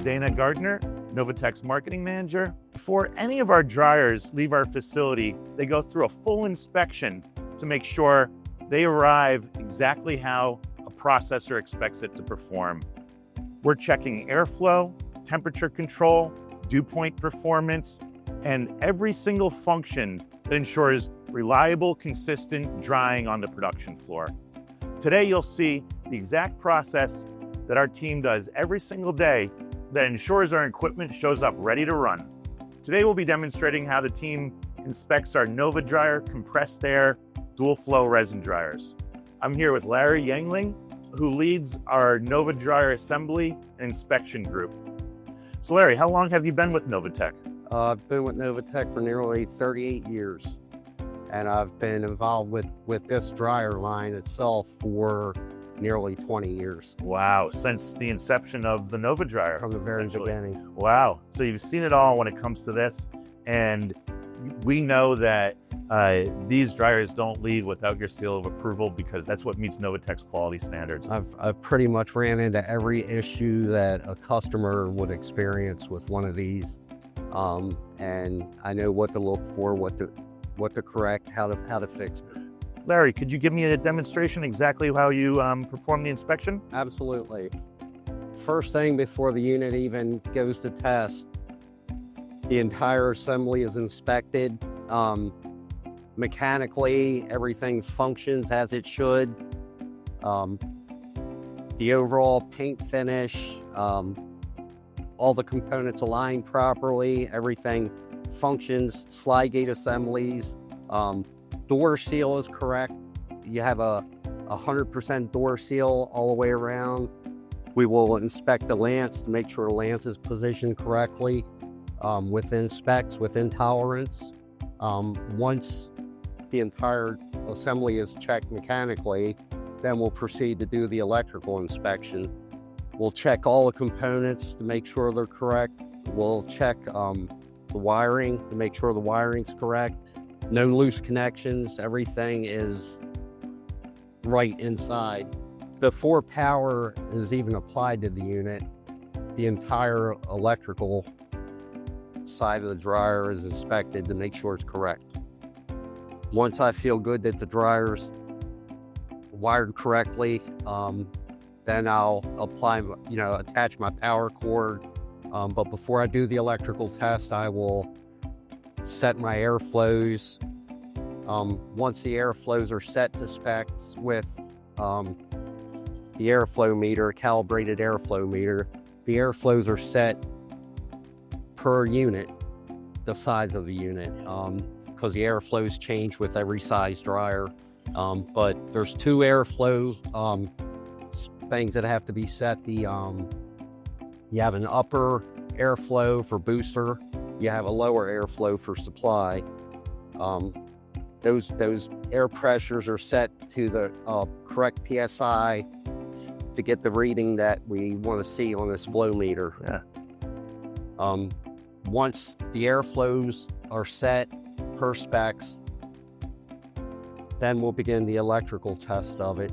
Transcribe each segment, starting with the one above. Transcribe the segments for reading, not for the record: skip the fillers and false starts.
Dana Gardner, Novatec's marketing manager. Before any of our dryers leave our facility, they go through a full inspection to make sure they arrive exactly how a processor expects it to perform. We're checking airflow, temperature control, dew point performance, and every single function that ensures reliable, consistent drying on the production floor. Today, you'll see the exact process that our team does every single day that ensures our equipment shows up ready to run. Today, we'll be demonstrating how the team inspects our NovaDrier compressed air dual flow resin dryers. I'm here with Larry Yuengling, who leads our NovaDrier assembly and inspection group. So Larry, how long have you been with Novatec? I've been with Novatec for nearly 38 years, and I've been involved with this dryer line itself for nearly 20 years. Wow, since the inception of the NovaDrier. From the very beginning. Wow, so you've seen it all when it comes to this, and we know that these dryers don't leave without your seal of approval because that's what meets Novatec's quality standards. I've pretty much ran into every issue that a customer would experience with one of these, and I know what to look for, what to correct, how to fix it. Larry, could you give me a demonstration exactly how you perform the inspection? Absolutely. First thing before the unit even goes to test, the entire assembly is inspected. Mechanically, everything functions as it should. The overall paint finish, all the components align properly, everything functions, slide gate assemblies, door seal is correct. You have a 100% door seal all the way around. We will inspect the lance to make sure the lance is positioned correctly, within specs, within tolerance. Once the entire assembly is checked mechanically, then we'll proceed to do the electrical inspection. We'll check all the components to make sure they're correct. We'll check the wiring to make sure the wiring's correct. No loose connections, everything is right inside. Before power is even applied to the unit, the entire electrical side of the dryer is inspected to make sure it's correct. Once I feel good that the dryer's wired correctly, then I'll attach my power cord. But before I do the electrical test, I will set my airflows. Once the airflows are set to specs with the airflow meter, calibrated airflow meter, the airflows are set per unit, the size of the unit, because the airflows change with every size dryer. But there's two airflow things that have to be set. You have an upper airflow for booster, you have a lower airflow for supply. Those air pressures are set to the correct PSI to get the reading that we want to see on this flow meter. Yeah. Once the airflows are set per specs, then we'll begin the electrical test of it.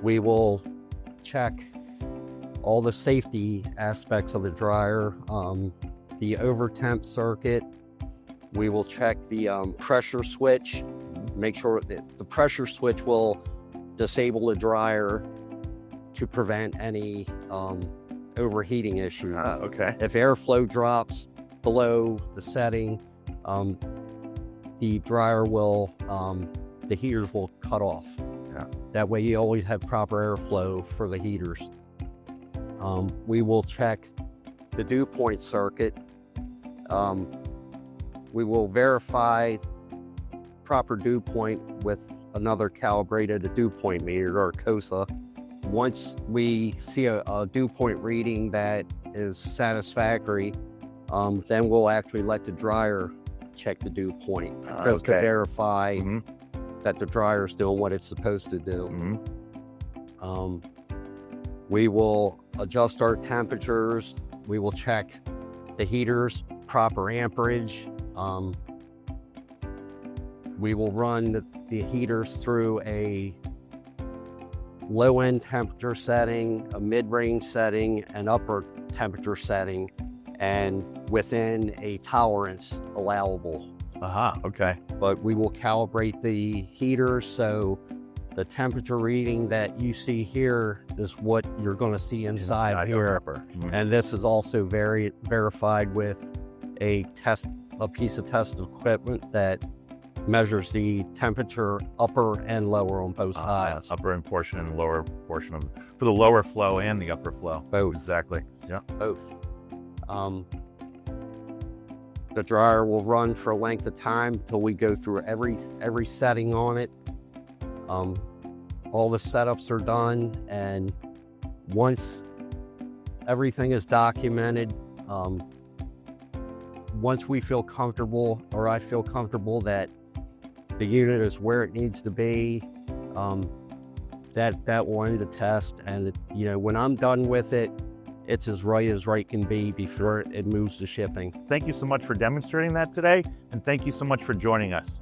We will check all the safety aspects of the dryer, the over-temp circuit. We will check the pressure switch, make sure that the pressure switch will disable the dryer to prevent any overheating issues. Okay. If airflow drops below the setting, the dryer will, the heaters will cut off. Yeah. That way you always have proper airflow for the heaters. We will check the dew point circuit. We will verify proper dew point with another calibrated dew point meter or COSA. Once we see a dew point reading that is satisfactory, then we'll actually let the dryer check the dew point just to verify that the dryer is doing what it's supposed to do. We will adjust our temperatures. We will check the heaters, proper amperage. We will run the heaters through a low-end temperature setting, a mid-range setting, an upper temperature setting, and within a tolerance allowable. Okay. But we will calibrate the heater, so the temperature reading that you see here is what you're going to see inside here. And this is also verified with a piece of test equipment that measures the temperature upper and lower on both sides. Upper portion and lower portion for the lower flow and the upper flow. Both. Exactly. Yeah. Both. The dryer will run for a length of time until we go through every setting on it. All the setups are done, and once everything is documented, once we feel comfortable, or I feel comfortable that the unit is where it needs to be, that will end the test. And when I'm done with it, it's as right can be before it moves to shipping. Thank you so much for demonstrating that today, and thank you so much for joining us.